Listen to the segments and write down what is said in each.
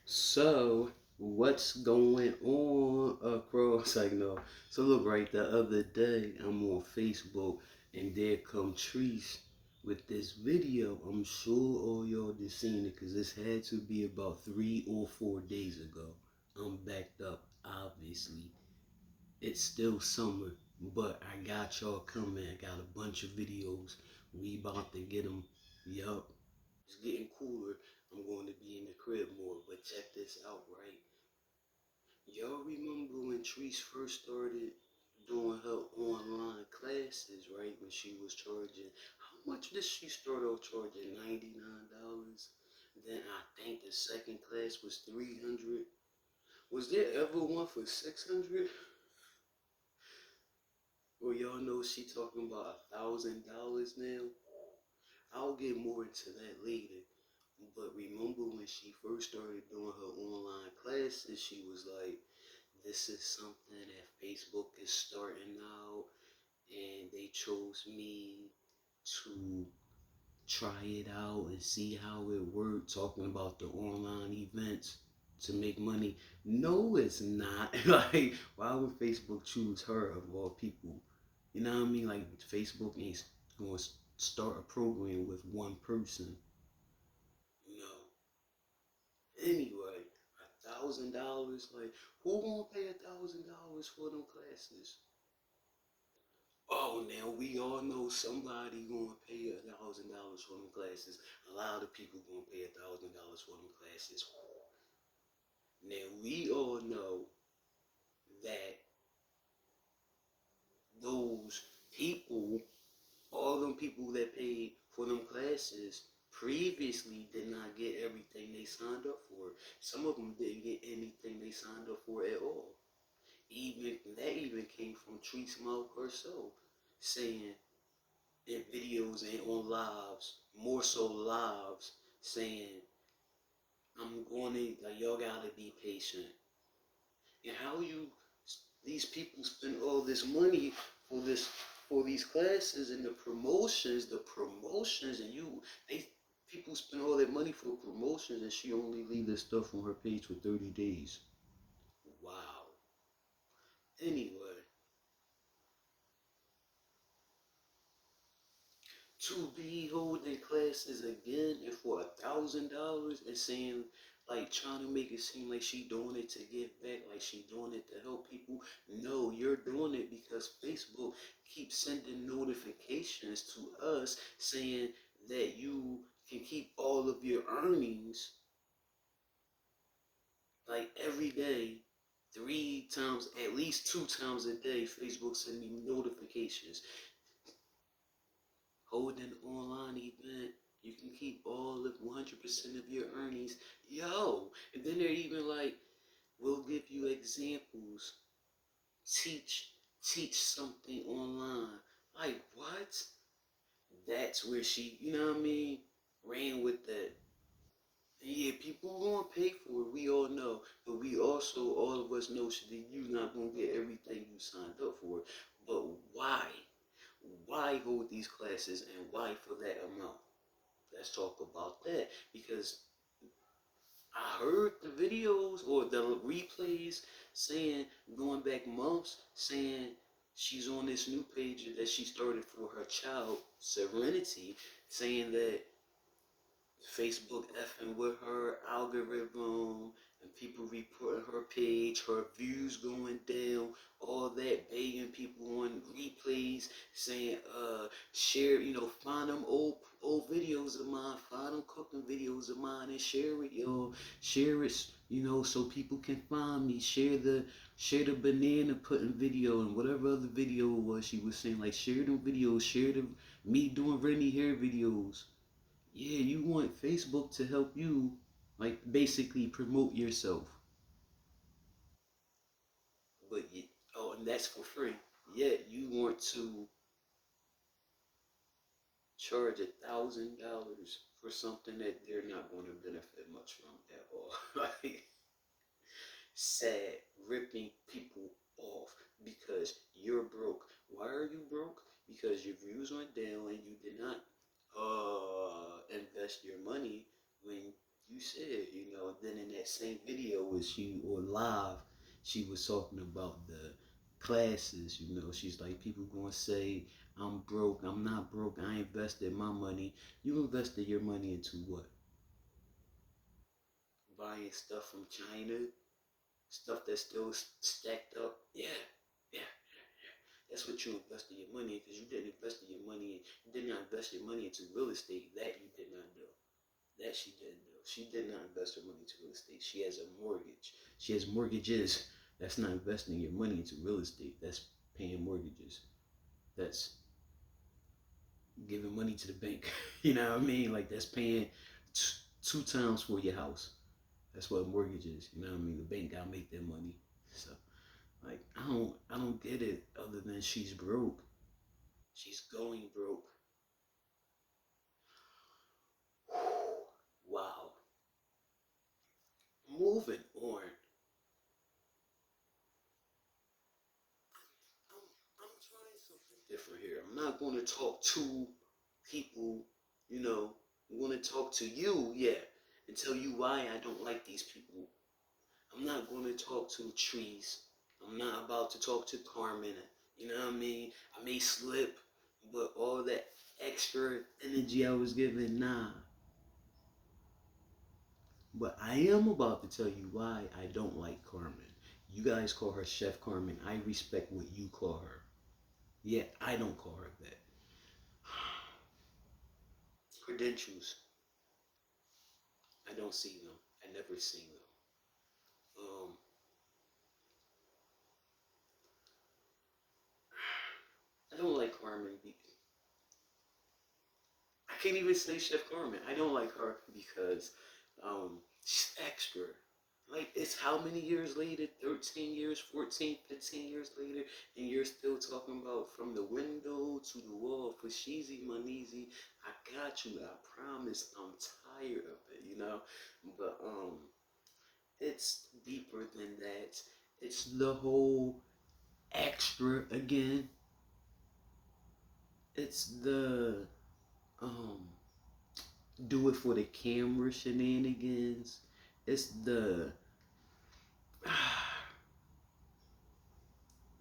So, what's going on across? Like, no. So, look, right, the other day, I'm on Facebook, and there come Treese with this video. I'm sure all y'all just seen it, because this had to be about 3 or 4 days ago. I'm backed up, obviously. It's still summer, but I got y'all coming. I got a bunch of videos. We about to get them. Yup. It's getting cooler. I'm going to be in the crib more, but check this out, right? Y'all remember when Treese first started doing her online classes, right? When she was charging, how much did she start out charging? $99. Then I think the second class was 300. Was there ever one for 600? Well, y'all know she talking about $1,000 now. I'll get more into that later. But remember when she first started doing her online classes, she was like, this is something that Facebook is starting out, and they chose me to try it out and see how it worked, talking about the online events to make money. No, it's not. Like, why would Facebook choose her of all people? You know what I mean? Like, Facebook ain't going to start a program with one person. No. Anyway, $1,000. Like, who gonna pay $1,000 for them classes? Oh, now we all know somebody gonna pay $1,000 for them classes. A lot of people gonna pay $1,000 for them classes. Now we all know that those people, all them people that paid for them classes previously did not get everything they signed up for. Some of them didn't get anything they signed up for at all. Even came from Tree's mouth herself, saying in videos and on lives, more so lives, saying, I'm going to, like, y'all gotta be patient. And how these people spend all this money for this, for these classes and the promotions, and they, people spend all that money for promotions, and she only leave this stuff on her page for 30 days. Wow. Anyway, to be holding classes again and for $1,000 and saying, like, trying to make it seem like she doing it to give back, like she doing it to help people. No, you're doing it because Facebook keeps sending notifications to us saying that you can keep all of your earnings, like, every day, 3 times, at least 2 times a day. Facebook sending me notifications. Hold an online event. You can keep all of 100% of your earnings. Yo, and then they're even like, we'll give you examples. Teach, teach something online. Like, what? That's where she, you know what I mean, ran with that. And yeah, people gonna pay for it. We all know, but we also, all of us know that you're not gonna get everything you signed up for. But why? Why hold these classes and why for that amount? Let's talk about that, because I heard the videos or the replays saying, going back months, saying she's on this new page that she started for her child, Serenity, saying that Facebook effing with her algorithm and people reporting her page, her views going down, all that, begging people on replays, saying, share, find them old videos of mine, find them cooking videos of mine and share it, yo. Share it, so people can find me. Share the banana putting video and whatever other video it was she was saying, like, share them videos, share the me doing rainy hair videos. Yeah, you want Facebook to help you, like, basically promote yourself. But oh, and that's for free. Yet you want to charge $1,000 for something that they're not going to benefit much from at all. Like, sad, ripping people off because you're broke. Why are you broke? Because your views went down and you did not invest your money when you said, then in that same video was she or live, she was talking about the classes. You know, she's like, people gonna say I'm broke. I'm not broke. I invested my money. You invested your money into what? Buying stuff from China, stuff that's still stacked up. Yeah, yeah. That's what you invested your money in, because you didn't invest your money in, you did not invest your money into real estate. That you did not do. That she didn't do. She did not invest her money into real estate. She has a mortgage. She has mortgages. That's not investing your money into real estate. That's paying mortgages. That's giving money to the bank. You know what I mean? Like that's paying two times for your house. That's what a mortgage is. You know what I mean? The bank gotta make their money. So like I don't get it other than she's broke. She's going broke. Wow. Moving on. I'm trying something different here. I'm not going to talk to people, you know. I'm going to talk to you, yeah, and tell you why I don't like these people. I'm not going to talk to trees. I'm not about to talk to Carmen. You know what I mean? I may slip, but all that extra energy I was giving, nah. But I am about to tell you why I don't like Carmen. You guys call her Chef Carmen. I respect what you call her. Yet I don't call her that. Credentials, I don't see them. I never see them. Um, I don't like Carmen. I can't even say Chef Carmen. I don't like her because she's extra. Like, it's how many years later? 13 years, 14, 15 years later, and you're still talking about from the window to the wall for Sheezy Maneezy. I got you. I promise. I'm tired of it, you know? But, it's deeper than that. It's the whole extra again. It's the um do it for the camera shenanigans. It's the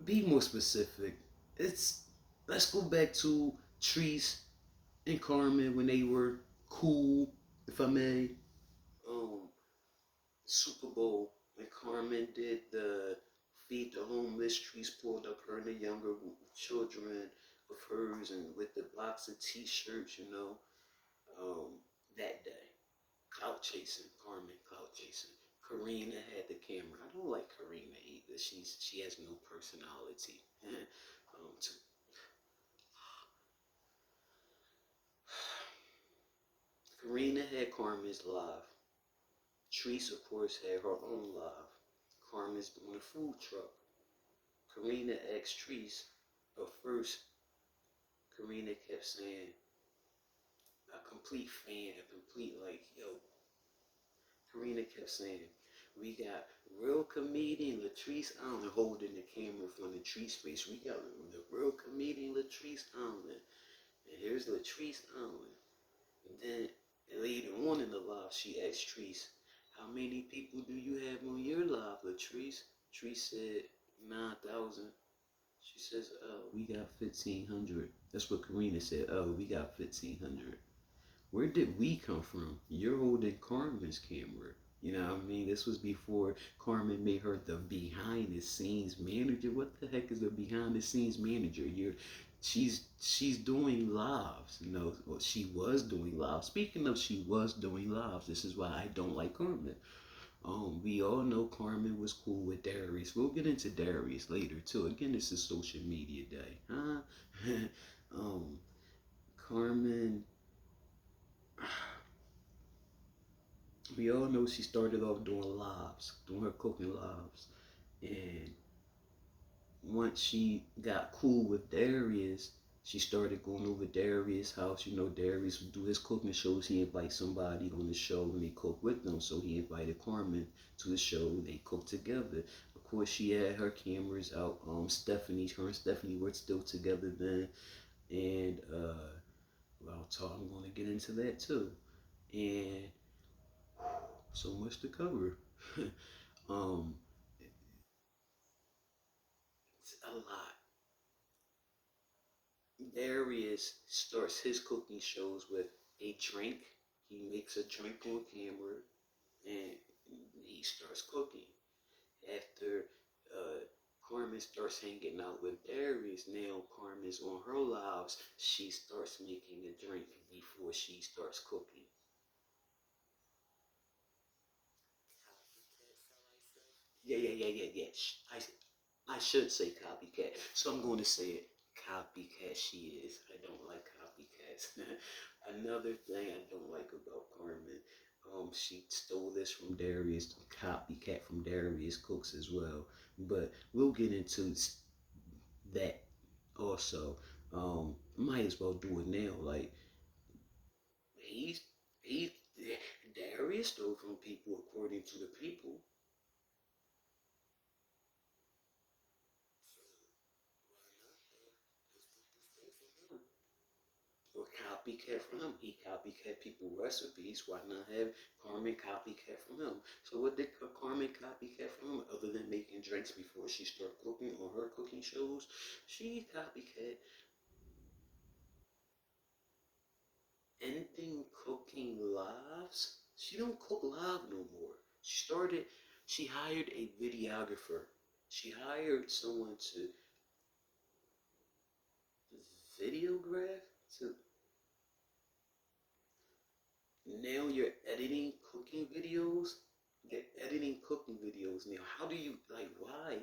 be more specific. It's let's go back to Treese and Carmen when they were cool, if I may. Um, Super Bowl when Carmen did the feed the homeless. Treese pulled up her and the younger children of hers and with the box of T-shirts, you know. That day. Clout chasing, Carmen clout chasing. Karina had the camera. I don't like Karina either. She has no personality. To, Karina had Carmen's live. Treese, of course, had her own live. Carmen's on a food truck. Karina asked Treese, but first, Karina kept saying, a complete fan, a complete like, yo, Karina kept saying, we got real comedian Latrese Allen holding the camera from Latrese face. We got the real comedian Latrese Allen. And here's Latrese Allen. And then later on in the live, she asked Treese, how many people do you have on your live, Latrese? Treese said, 9,000. She says, oh, we got 1,500. That's what Karina said. Oh, we got 1,500. Where did we come from? You're holding Carmen's camera. You know what I mean? This was before Carmen made her the behind the scenes manager. What the heck is a behind the scenes manager? She's doing lives. You know, well, she was doing lives. Speaking of she was doing lives, this is why I don't like Carmen. We all know Carmen was cool with Darius. We'll get into Darius later too. Again, this is social media day, huh? um, Carmen, we all know she started off doing lives, doing her cooking lives, and once she got cool with Darius, she started going over Darius' house. You know, Darius would do his cooking shows. He invite somebody on the show and they cook with them. So he invited Carmen to the show. They cooked together. Of course, she had her cameras out. Stephanie, her and Stephanie were still together then. And I'm going to get into that too. And So much to cover. um, it's a lot. Darius starts his cooking shows with a drink. He makes a drink on camera and he starts cooking. After Carmen starts hanging out with Darius, now Carmen's on her lives. She starts making a drink before she starts cooking. Yeah. I should say copycat, so I'm going to say it. Copycat she is. I don't like copycats. Another thing I don't like about Carmen, she stole this from Darius, copycat from Darius Cooks as well. But we'll get into that also. Might as well do it now. Like he's he Darius stole from people according to the people. Or copycat from him. He copycat people recipes. Why not have Carmen copycat from him? So what did Carmen copycat from him other than making drinks before she started cooking on her cooking shows? She copycat anything cooking lives. She don't cook live no more. She hired a videographer. She hired someone to videograph to now you're editing cooking videos. You're editing cooking videos now. How do you like why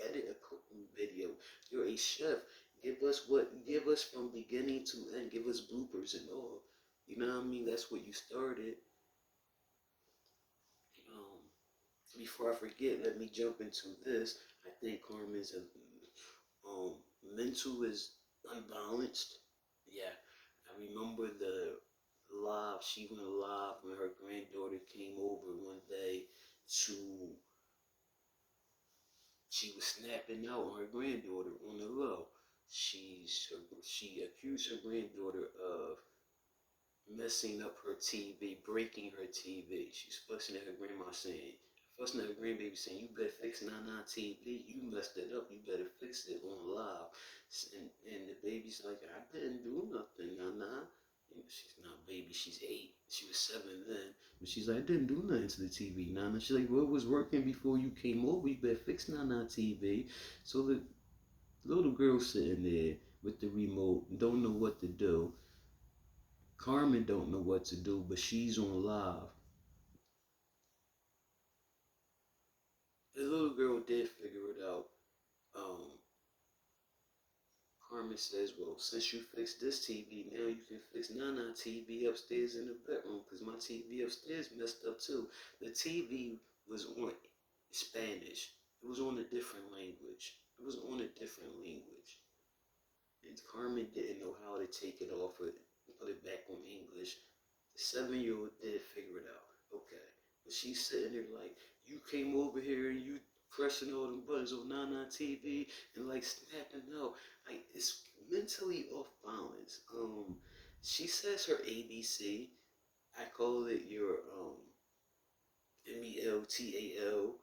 edit a cooking video? You're a chef. Give us from beginning to end. Give us bloopers and all. You know what I mean? That's what you started. Um, Before I forget, let me jump into this. I think Carmen's um mental is unbalanced. Yeah, I remember the live. She went live when her granddaughter came over one day to. She was snapping out on her granddaughter on the low. She accused her granddaughter of messing up her TV, breaking her TV. She's fussing at her grandma saying, fussing at her grandbaby saying, "You better fix Nana TV. You messed it up. You better fix it on live." And the baby's like, "I didn't do nothing, Nana." You know, she's not a baby. She's 8. She was 7 then. But she's like, "I didn't do nothing to the TV, Nana." She's like, "Well, it was working before you came over. You better fix Nana TV." So the little girl sitting there with the remote, don't know what to do. Carmen don't know what to do, but she's on live. The little girl did figure it out. Um, Carmen says, "Well, since you fixed this TV, now you can fix Nana TV upstairs in the bedroom, because my TV upstairs messed up too." The TV was on Spanish. It was on a different language. It was on a different language. And Carmen didn't know how to take it off and put it back on English. The 7-year-old did figure it out. Okay. But she's sitting there like, "You came over here and you pressing all them buttons on Nana TV and like snapping out." Like it's mentally off balance. She says her ABC. I call it your MELTAL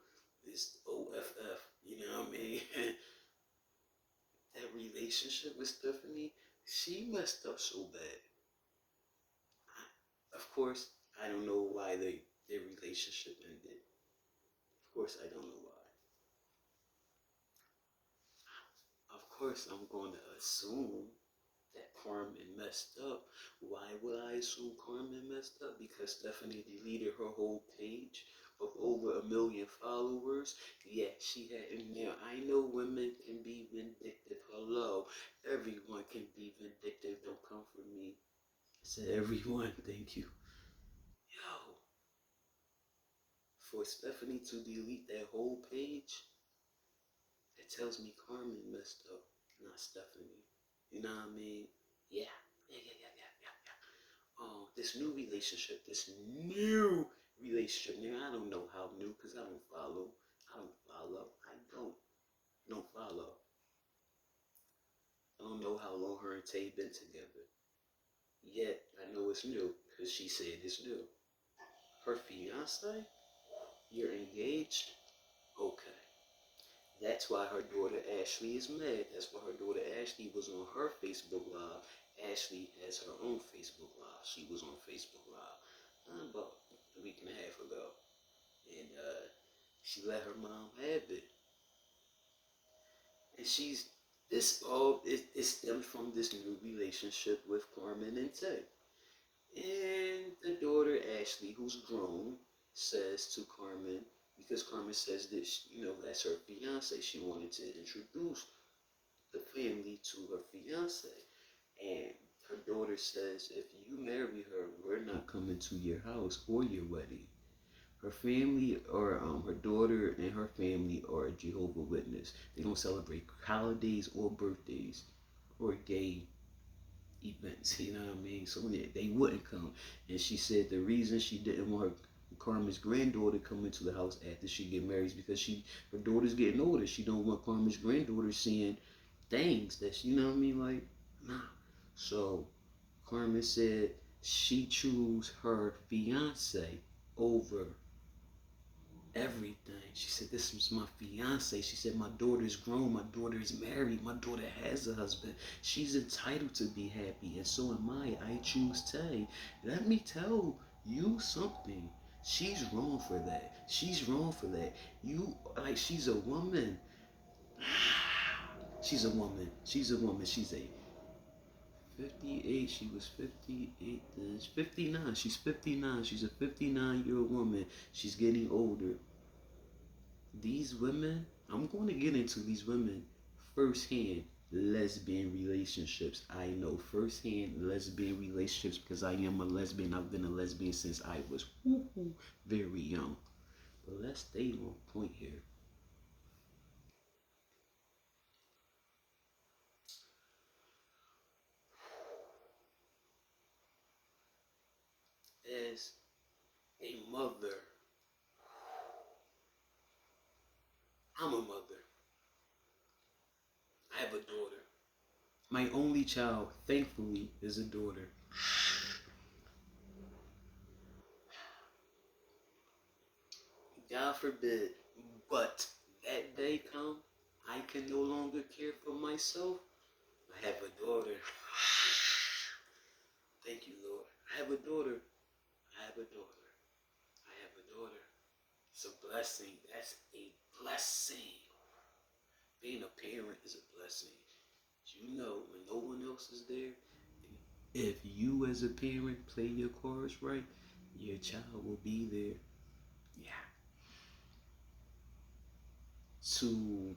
is OFF. You know what I mean? That relationship with Stephanie, she messed up so bad. Of course, I don't know why their relationship ended. Of course, I don't know why. Of course, I'm going to assume that Carmen messed up. Why would I assume Carmen messed up? Because Stephanie deleted her whole page of over 1 million followers. Yeah, she had. And now I know women can be vindictive. Hello, everyone can be vindictive. Don't come for me. I said everyone. Thank you. Yo, for Stephanie to delete that whole page, it tells me Carmen messed up, not Stephanie. You know what I mean? Yeah. Yeah. This new relationship, Now I don't know how new because I don't follow. I don't follow. I don't follow. I don't know how long her and Tay been together. Yet I know it's new because she said it's new. Her fiance? engaged? Okay. That's why her daughter Ashley is mad. That's why her daughter Ashley was on her Facebook Live. Ashley has her own Facebook Live. She was on Facebook Live about a week and a half ago. And she let her mom have it. And she's this all it stems from this new relationship with Carmen and Ted. And the daughter Ashley, who's grown, says to Carmen, because Carmen says this, that's her fiance. She wanted to introduce the family to her fiance. And her daughter says, if you marry her, we're not coming to your house or your wedding. Her family, or her daughter and her family, are Jehovah Witness. They don't celebrate holidays or birthdays or gay events. You know what I mean? So they wouldn't come. And she said the reason she didn't want Carmen's granddaughter coming to the house after she get married is because her daughter's getting older. She don't want Carmen's granddaughter seeing things that you know what I mean, like nah. So Carmen said she chose her fiance over everything. She said, this was my fiance. She said, my daughter's grown. My daughter is married. My daughter has a husband. She's entitled to be happy. And so am I. I choose Tay. Let me tell you something. She's wrong for that. She's wrong for that. She's a woman. She's a woman. She's a woman. She's a 58, she was 58, then 59, she's 59, she's a 59-year-old woman, she's getting older. These women, I'm going to get into these women firsthand lesbian relationships. I know firsthand lesbian relationships because I am a lesbian. I've been a lesbian since I was very young. But let's stay on point here. As a mother, I'm a mother. I have a daughter. My only child, thankfully, is a daughter. God forbid, but that day come, I can no longer care for myself. I have a daughter. Thank you, Lord. I have a daughter. I have a daughter. I have a daughter. It's a blessing. That's a blessing. Being a parent is a blessing. You know, when no one else is there, if you as a parent play your cards right, your child will be there. Yeah. To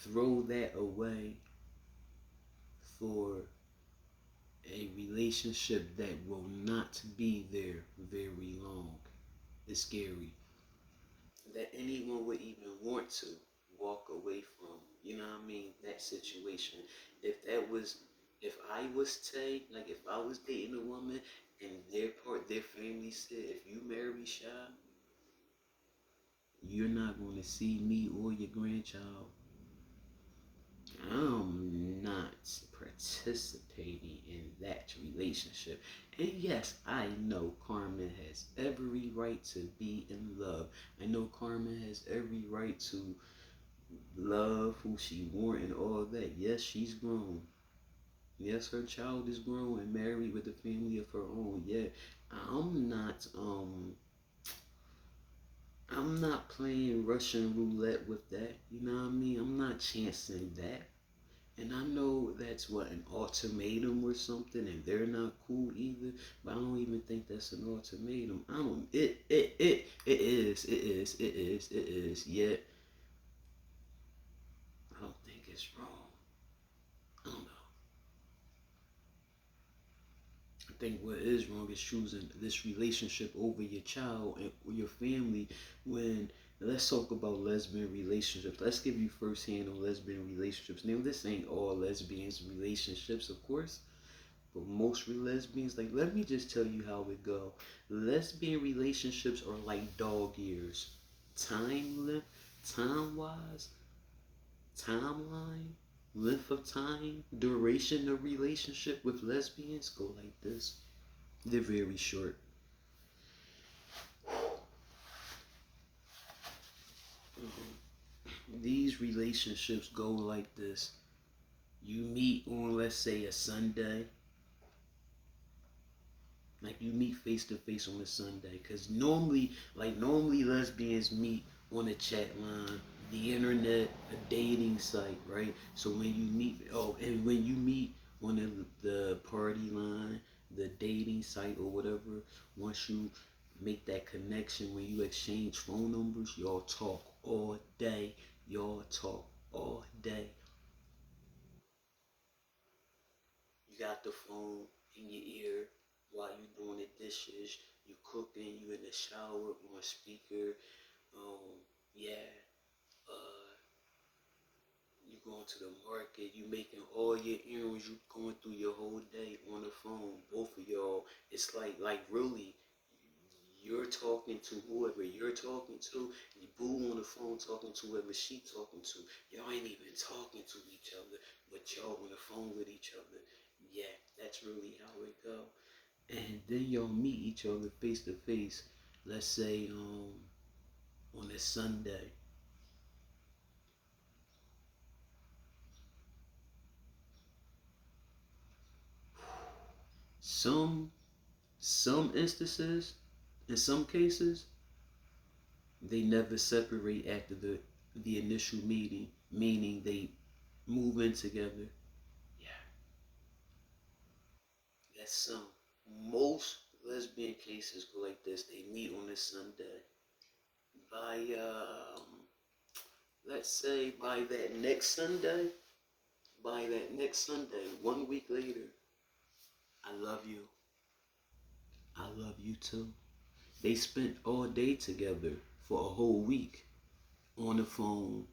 throw that away for a relationship that will not be there very long is scary. That anyone would even want to walk away from, you know what I mean, that situation. If I was like if I was dating a woman and their family said, if you marry Shy, you're not going to see me or your grandchild. I'm not participating in that relationship. And yes, I know Carmen has every right to be in love. I know Carmen has every right to love who she wants and all that. Yes, she's grown. Yes, her child is grown and married with a family of her own. Yeah, I'm not I'm not playing Russian roulette with that. You know what I mean? I'm not chancing that. And I know that's what, an ultimatum or something, and they're not cool either. But I don't even think that's an ultimatum. I don't. It is. Yet I don't think it's wrong. I don't know. I think what is wrong is choosing this relationship over your child and your family. When let's talk about lesbian relationships. Let's give you first hand on lesbian relationships. Now, this ain't all lesbians relationships, of course. But most lesbians, like, let me just tell you how it go. Lesbian relationships are like dog years. Time wise, timeline, length of time, duration of relationship with lesbians go like this. They're very short. these relationships go like this. You meet on, let's say, a Sunday. Like you meet face to face on a Sunday, because normally lesbians meet on a chat line, the internet, a dating site, right? So when you meet, and when you meet on the party line, the dating site or whatever, once you make that connection, when you exchange phone numbers, y'all talk all day. Y'all talk all day. You got the phone in your ear while you doing the dishes, you cooking, you in the shower on speaker. Yeah, uh, you going to the market, you making all your errands, you going through your whole day on the phone. Both of y'all, it's like really, you're talking to whoever you're talking to. You boo on the phone talking to whoever she talking to. Y'all ain't even talking to each other, but y'all on the phone with each other. Yeah, that's really how it go. And then y'all meet each other face to face. Let's say on a Sunday. Some some instances, in some cases, they never separate after the initial meeting, meaning they move in together. Yeah, that's some. Most lesbian cases go like this. They meet on a Sunday. By let's say by that next Sunday, one week later, I love you. I love you too. They spent all day together for a whole week on the phone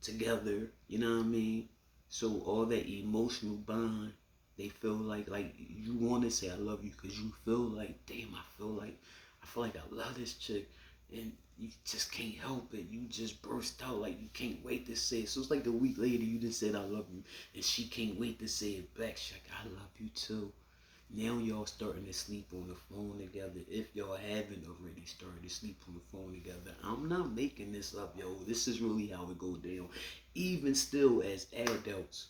together, you know what I mean? So all that emotional bond, they feel like you want to say I love you because you feel like, damn, I feel like I love this chick, and you just can't help it. You just burst out like you can't wait to say it. So it's like a week later you just said I love you, and she can't wait to say it back. She's like, I love you too. Now y'all starting to sleep on the phone together. If y'all haven't already started to sleep on the phone together, I'm not making this up, yo. This is really how it go down. Even still, as adults,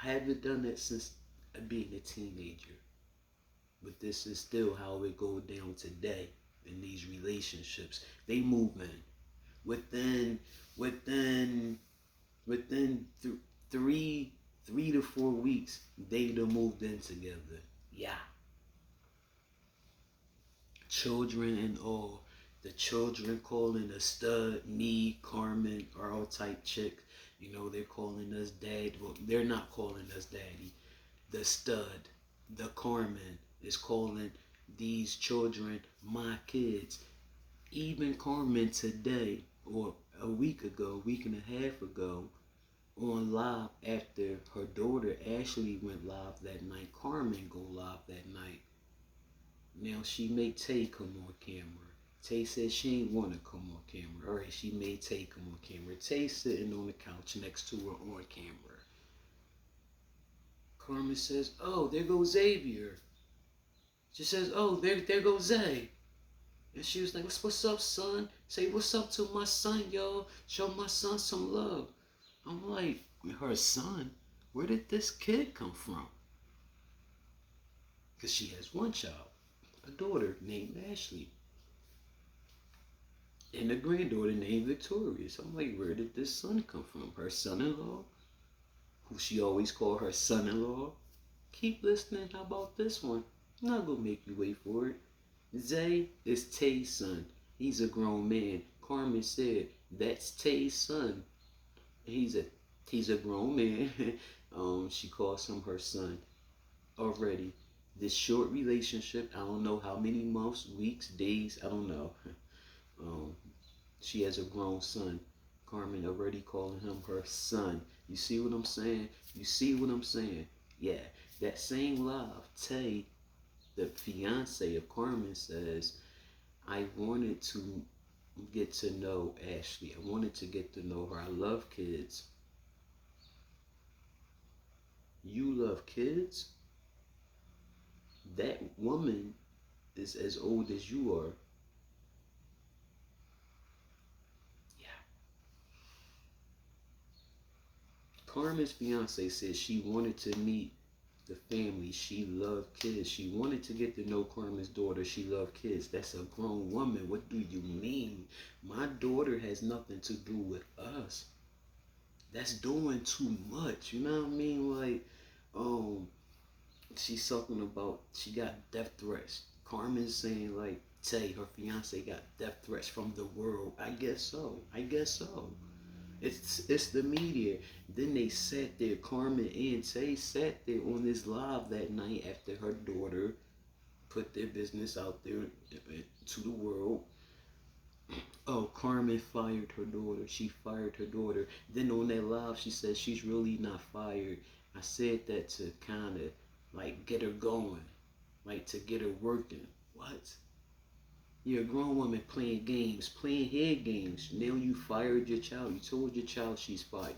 I haven't done that since being a teenager. But this is still how it go down today in these relationships. They move in within within within three 3 to 4 weeks. They done moved in together. Yeah. Children and all. The children calling us stud, me, Carmen, are all type chick. You know, they're calling us dad. Well, they're not calling us daddy. The stud, the Carmen, is calling these children my kids. Even Carmen today, or a week ago, week and a half ago, on live after her daughter Ashley went live that night, Carmen go live that night. Now she made Tay come on camera. Tay said she ain't want to come on camera. Alright, she made Tay come on camera. Tay sitting on the couch next to her on camera. Carmen says, oh, there goes Xavier. She says, oh, there goes Zay. And she was like, what's up, son? Say what's up to my son, y'all. Show my son some love. I'm like, her son? Where did this kid come from? Because she has one child, a daughter named Ashley, and a granddaughter named Victoria. So I'm like, where did this son come from? Her son-in-law, who she always called her son-in-law. Keep listening. How about this one? I'm not gonna make you wait for it. Zay is Tay's son. He's a grown man. Carmen said that's Tay's son. He's a he's a grown man. She calls him her son already. This short relationship, I don't know how many months, weeks, days, I don't know. Um, she has a grown son. Carmen already calling him her son. You see what I'm saying? You see what I'm saying? Yeah. That same live, Tay, the fiance of Carmen, says, I wanted to get to know Ashley. I wanted to get to know her. I love kids. You love kids? That woman is as old as you are. Carmen's fiance said she wanted to meet the family. She loved kids. She wanted to get to know Carmen's daughter. She loved kids. That's a grown woman. What do you mean? My daughter has nothing to do with us. That's doing too much. You know what I mean? Like, um, she's talking about she got death threats. Carmen's saying like Tay, her fiance, got death threats from the world. I guess so. I guess so. It's the media. Then they sat there, Carmen and Tay sat there on this live that night after her daughter put their business out there to the world. Oh, Carmen fired her daughter. She fired her daughter. Then on that live, she said she's really not fired. I said that to kind of like get her going, like to get her working. What? You're a grown woman playing games, playing head games. Now you fired your child. You told your child she's fired.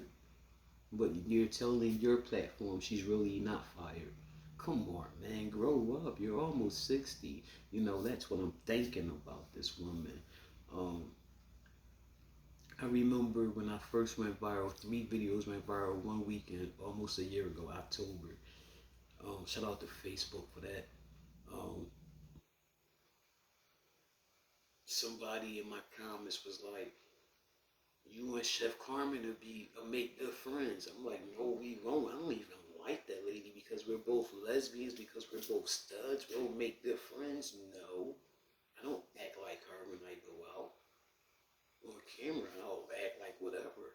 But you're telling your platform she's really not fired. Come on, man. Grow up. You're almost 60. You know, that's what I'm thinking about this woman. Um, I remember when I first went viral, 3 videos went viral one weekend, almost a year ago, October. Shout out to Facebook for that. Um, somebody in my comments was like, you and Chef Carmen to be make good friends. I'm like, no, we won't. I don't even like that lady because we're both lesbians, because we're both studs. We don't make good friends. No, I don't act like her when I go out on camera. I'll act like whatever.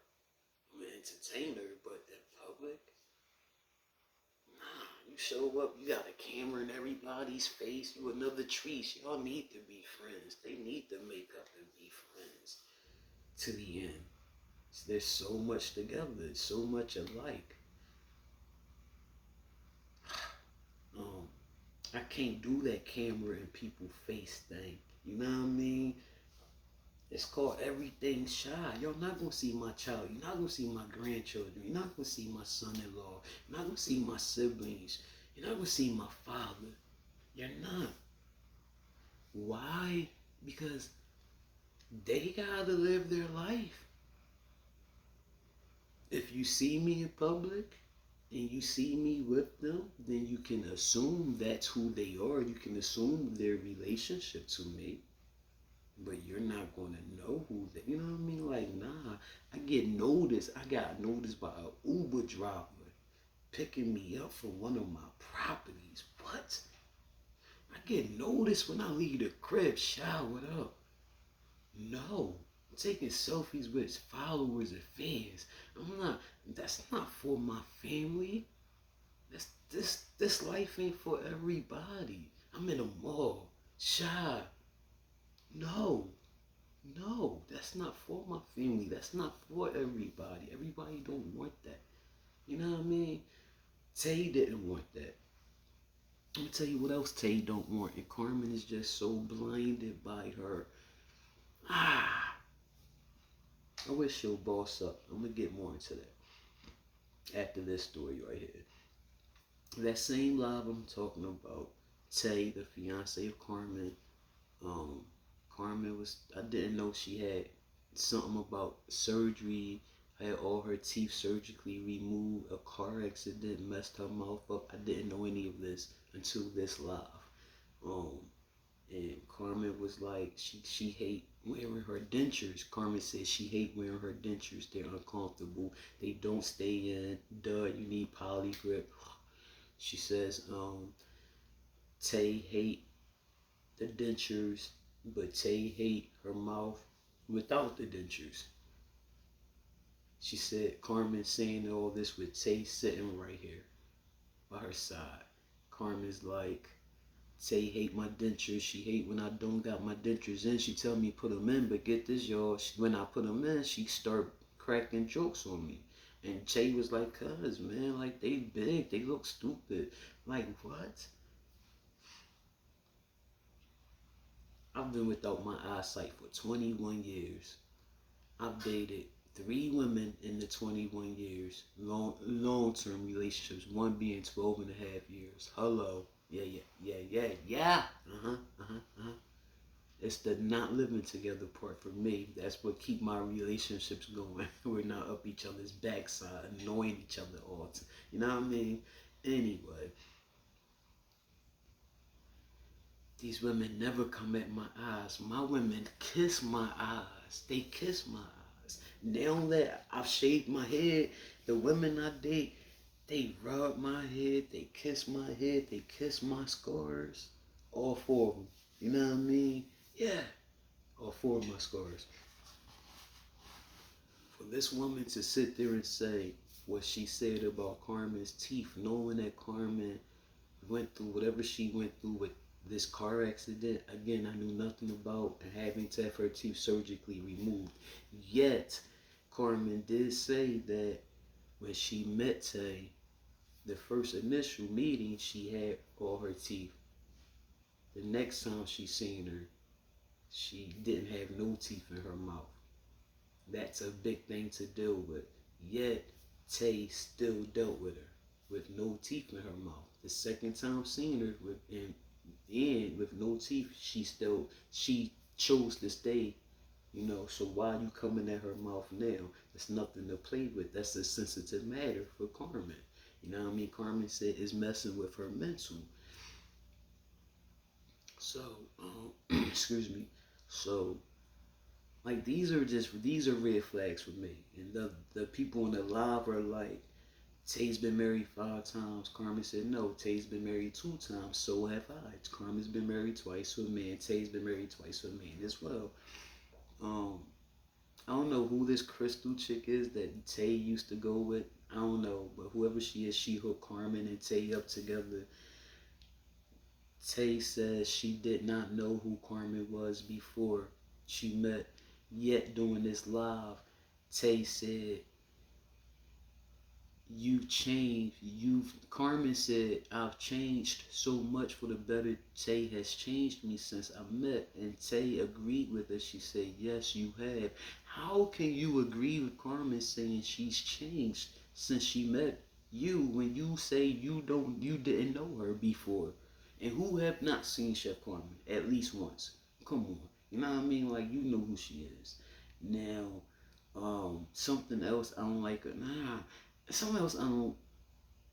I'm an entertainer, but in public, nah. You show up, you got a camera in everybody's face. You another Treese. Y'all need to be friends. They need to make up and be friends to the end. There's so much together, so much alike. Um, I can't do that camera in people face thing. You know what I mean? It's called everything shy. Y'all not gonna see my child. You're not gonna see my grandchildren. You're not gonna see my son-in-law. You're not gonna see my siblings. You're not gonna see my father. You're not. Why? Because they gotta live their life. If you see me in public and you see me with them, then you can assume that's who they are. You can assume their relationship to me. But you're not gonna know who they, you know what I mean? Like, nah, I get noticed. I got noticed by an Uber driver picking me up from one of my properties. What? I get noticed when I leave the crib showered up. No. I'm taking selfies with followers and fans. I'm not, that's not for my family. This life ain't for everybody. I'm in a mall, shy. No, no, that's not for my family. That's not for everybody. Everybody don't want that. You know what I mean? Tay didn't want that. Let me tell you what else Tay don't want. And Carmen is just so blinded by her. Ah, I wish she'll boss up. I'm gonna get more into that after this story right here. That same live I'm talking about, Tay, the fiance of Carmen, um, Carmen was, I didn't know she had something about surgery, had all her teeth surgically removed, a car accident messed her mouth up. I didn't know any of this until this live. Um, and Carmen was like, she hate wearing her dentures. Carmen said she hate wearing her dentures. They're uncomfortable. They don't stay in. Duh, you need poly grip. She says, Tay hate the dentures, but Tay hate her mouth without the dentures. She said, Carmen saying all this with Tay sitting right here by her side. Carmen's like, Tay hate my dentures. She hate when I don't got my dentures in. She tell me put them in, but get this, y'all. When I put them in, she start cracking jokes on me. And Tay was like, cuz, man, like, they big. They look stupid. Like, what? I've been without my eyesight for 21 years. I've dated 3 women in the 21 years. Long-term relationships. One being 12 and a half years. Hello. Yeah. Uh-huh. It's the not living together part for me. That's what keep my relationships going. We're not up each other's backside, annoying each other all the time. You know what I mean? Anyway, these women never come at my eyes. My women kiss my eyes. They kiss my eyes. Now that I've shaved my head, the women I date, they rub my head, they kiss my head, they kiss my scars. All four of them. You know what I mean? Yeah, all four of my scars. For this woman to sit there and say what she said about Carmen's teeth, knowing that Carmen went through whatever she went through with this car accident, again, I knew nothing about, and having to have her teeth surgically removed. Yet, Carmen did say that when she met Tay, the first initial meeting, she had all her teeth. The next time she seen her, she didn't have no teeth in her mouth. That's a big thing to deal with. Yet, Tay still dealt with her with no teeth in her mouth. The second time seeing her with no teeth, she chose to stay. So why you coming at her mouth now? There's nothing to play with. That's a sensitive matter for Carmen. You know what I mean? Carmen said it's messing with her mental. So, excuse me. So, like these are red flags for me. And the people in the live are like, Tay's been married 5 times. Carmen said no. Tay's been married 2 times. So have I. Carmen's been married twice to a man. Tay's been married twice to a man as well. Um, I don't know who this Crystal chick is that Tay used to go with. I don't know, but whoever she is, she hooked Carmen and Tay up together. Tay says she did not know who Carmen was before she met. Yet doing this live, Tay said, "You've changed. Carmen said, I've changed so much for the better. Tay has changed me since I met." And Tay agreed with her. She said, "Yes, you have." How can you agree with Carmen saying she's changed since she met you when you say you didn't know her before? And who have not seen Chef Carmen at least once? Come on. You know what I mean? Like, you know who she is. Now, something else I don't like her. Something else I don't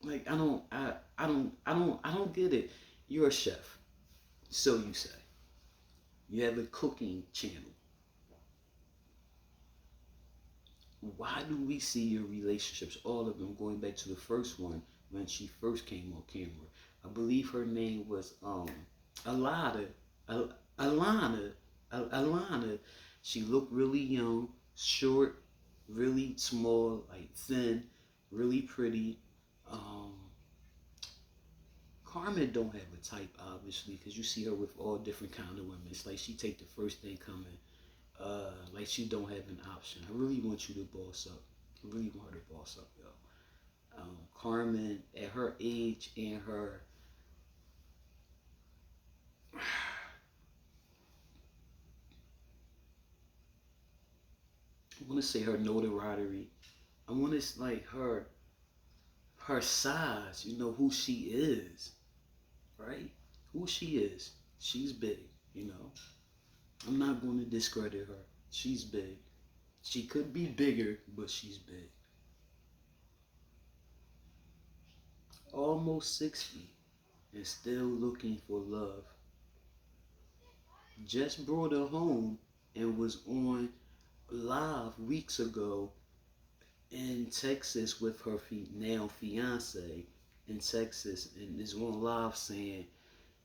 like. I don't get it. You're a chef, so you say. You have a cooking channel. Why do we see your relationships, all of them, going back to the first one when she first came on camera? I believe her name was Alana. Alana. Alana. She looked really young, short, really small, like thin, really pretty. Um, Carmen don't have a type, obviously, because you see her with all different kind of women. It's like she take the first thing coming. Like she don't have an option. I really want you to boss up. I really want her to boss up, yo. Carmen, at her age and her, I want to say her notoriety. I want to like her size. You know who she is, right? Who she is. She's big. You know. I'm not going to discredit her. She's big. She could be bigger, but she's big. Almost 60 and still looking for love. Just brought her home and was on live weeks ago in Texas with her now fiance in Texas, and is on live saying,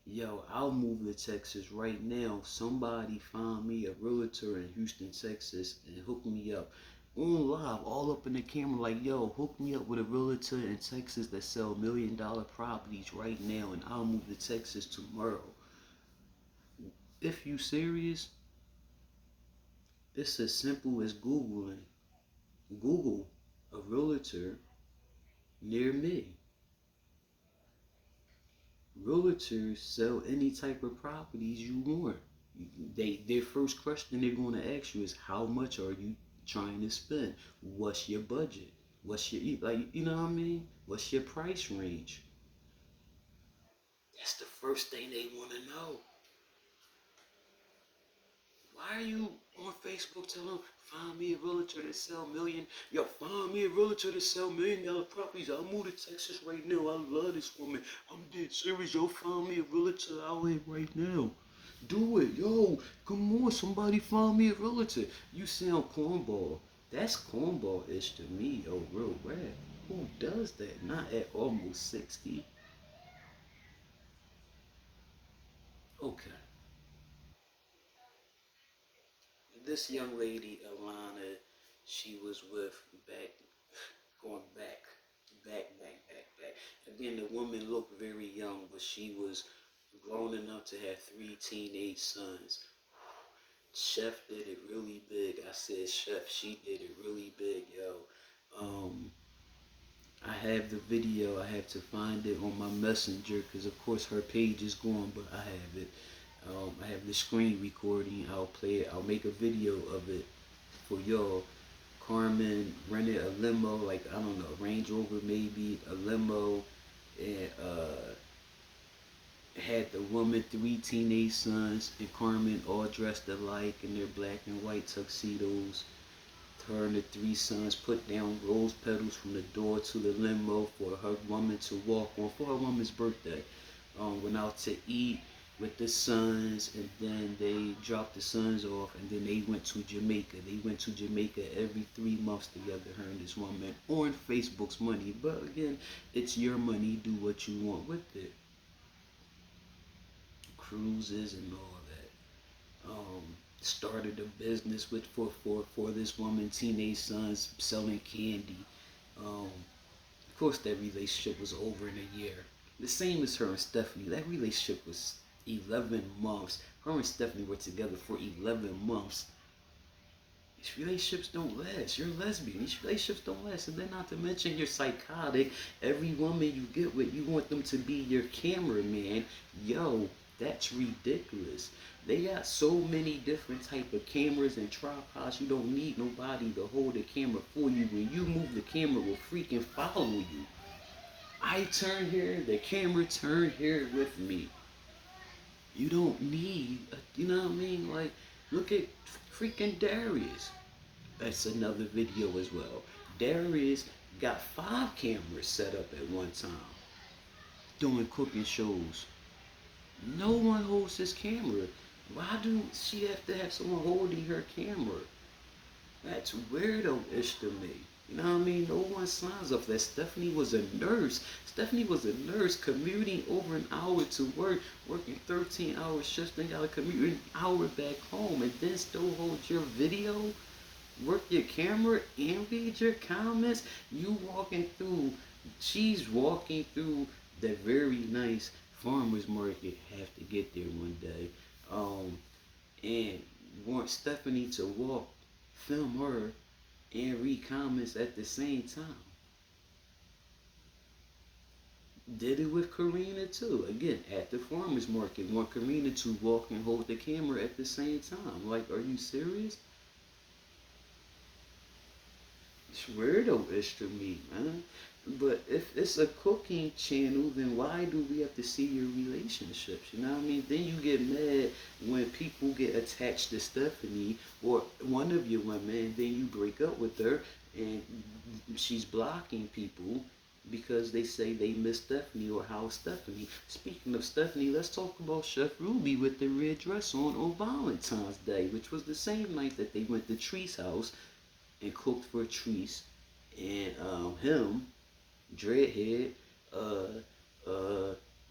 "Yo, I'll move to Texas right now. Somebody find me a realtor in Houston, Texas, and hook me up." On live, all up in the camera, like, "Yo, hook me up with a realtor in Texas that sell $1 million properties right now, and I'll move to Texas tomorrow." If you serious, it's as simple as Googling. Google a realtor near me. Realtors sell any type of properties you want. Their first question they're going to ask you is, how much are you trying to spend? What's your budget? What's your, like, you know what I mean? What's your price range? That's the first thing they want to know. Why are you on Facebook telling them, find me a realtor to sell million? Yo, find me a realtor to sell $1 million properties. I'll move to Texas right now. I love this woman. I'm dead serious. Yo, find me a realtor out here right now. Do it, yo. Come on, somebody find me a realtor. You sound cornball. That's cornball-ish to me, yo, real rap. Who does that? Not at almost 60. Okay. This young lady, Alana, she was with back, going back. Again, the woman looked very young, but she was grown enough to have three teenage sons. Chef did it really big. I said, Chef, she did it really big, yo. Um, I have the video. I have to find it on my messenger because, of course, her page is gone, but I have it. I have the screen recording. I'll play it. I'll make a video of it for y'all. Carmen rented a limo, like I don't know, Range Rover maybe, a limo, and had the woman, three teenage sons, and Carmen all dressed alike in their black and white tuxedos. Her and the three sons put down rose petals from the door to the limo for her woman to walk on for her woman's birthday. Went out to eat with the sons, and then they dropped the sons off, and then they went to Jamaica. They went to Jamaica every 3 months together, her and this woman, on Facebook's money. But again, it's your money. Do what you want with it. Cruises and all that. Started a business with for this woman, teenage sons selling candy. Of course, that relationship was over in a year. The same as her and Stephanie. That relationship was 11 months. Her and Stephanie were together for 11 months. These relationships don't last. You're lesbian. These relationships don't last. And then not to mention you're psychotic. Every woman you get with, you want them to be your cameraman. Yo, that's ridiculous. They got so many different type of cameras and tripods. You don't need nobody to hold the camera for you. When you move, the camera will freaking follow you. I turn here, the camera turn here with me. You don't need, you know what I mean? Like, look at freaking Darius. That's another video as well. Darius got 5 cameras set up at one time doing cooking shows. No one holds his camera. Why do she have to have someone holding her camera? That's weirdo-ish to me. You know what I mean? No one signs up for that. Stephanie was a nurse. Stephanie was a nurse commuting over an hour to work, working 13-hour shifts, then got to commute an hour back home, and then still hold your video, work your camera, and read your comments. You walking through, she's walking through that very nice farmer's market. Have to get there one day. And want Stephanie to walk, film her, and read comments at the same time. Did it with Karina too. Again, at the farmer's market, want Karina to walk and hold the camera at the same time. Like, are you serious? It's weirdo-ish to me, man. But if it's a cooking channel, then why do we have to see your relationships? You know what I mean? Then you get mad when people get attached to Stephanie or one of your women, and then you break up with her, and she's blocking people because they say they miss Stephanie or how Stephanie. Speaking of Stephanie, let's talk about Chef Ruby with the red dress on Valentine's Day, which was the same night that they went to Tree's house and cooked for Treese and him, Dreadhead,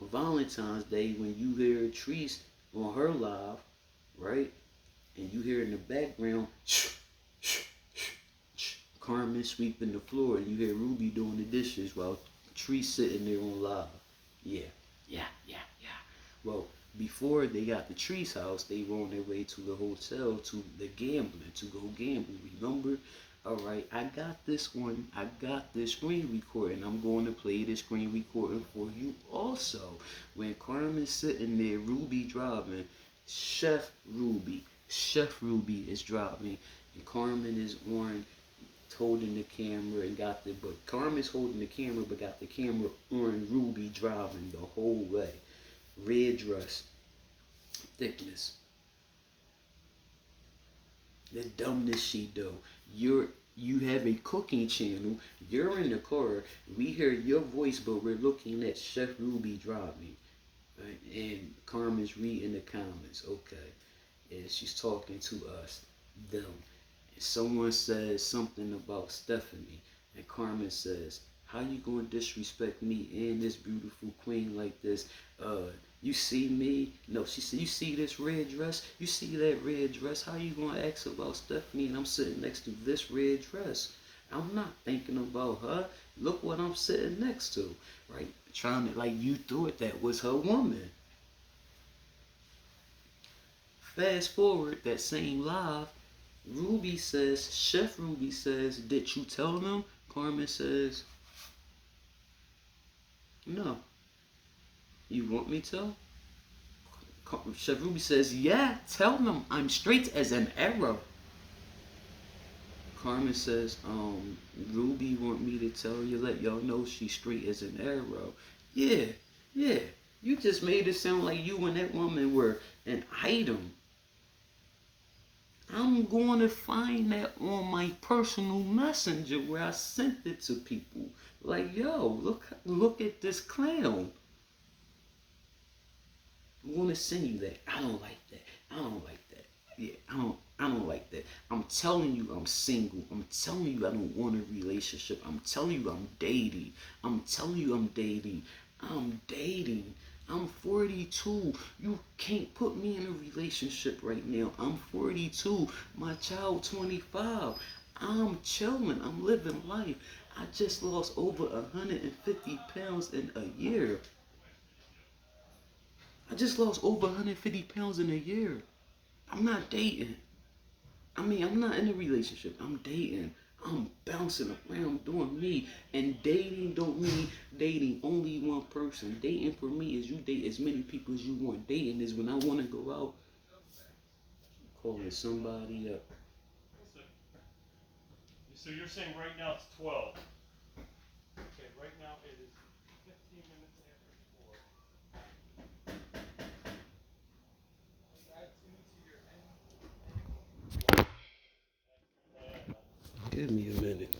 Valentine's Day, when you hear Treese on her live, right? And you hear in the background, Carmen sweeping the floor, and you hear Ruby doing the dishes while Treese sitting there on live. Yeah. Well, before they got to Tree's house, they were on their way to the hotel to the gambling, to go gamble. Remember? Alright, I got this one. I got this screen recording. I'm going to play this screen recording for you also. When Carmen's sitting there, Ruby driving, Chef Ruby is driving, and Carmen is on, holding the camera and got the, but Carmen's holding the camera but got the camera on Ruby driving the whole way. Red dress, thickness. the dumbness she do. You have a cooking channel. You're in the car. We hear your voice, but we're looking at Chef Ruby driving. Right? And Carmen's reading the comments. Okay. And she's talking to us, them. And someone says something about Stephanie. And Carmen says, how you gonna disrespect me and this beautiful queen like this? You see me? No, she said, you see this red dress? You see that red dress? How you gonna ask about Stephanie and I'm sitting next to this red dress? I'm not thinking about her. Look what I'm sitting next to, right? Trying to, like, you thought that was her woman. Fast forward that same live, Ruby says, Chef Ruby says, did you tell them? Carmen says, no. You want me to? Chef Ruby says, yeah, tell them I'm straight as an arrow. Carmen says, Ruby want me to tell you, let y'all know she's straight as an arrow. Yeah, yeah. You just made it sound like you and that woman were an item. I'm going to find that on my personal messenger where I sent it to people. Like, yo, look at this clown. I'm going to send you that. I don't like that. I don't like that. Yeah, I don't like that. I'm telling you I'm single. I'm telling you I don't want a relationship. I'm telling you I'm dating. I'm telling you I'm dating. I'm dating. I'm 42. You can't put me in a relationship right now. I'm 42. My child 25. I'm chilling. I'm living life. I just lost over 150 pounds in a year. I just lost over 150 pounds in a year. I'm not dating. I'm not in a relationship. I'm dating. I'm bouncing around doing me. And dating don't mean dating only one person. Dating for me is you date as many people as you want. Dating is when I want to go out, calling somebody up. So you're saying right now it's 12. Okay, right now it is 15 minutes after 4. Give me a minute.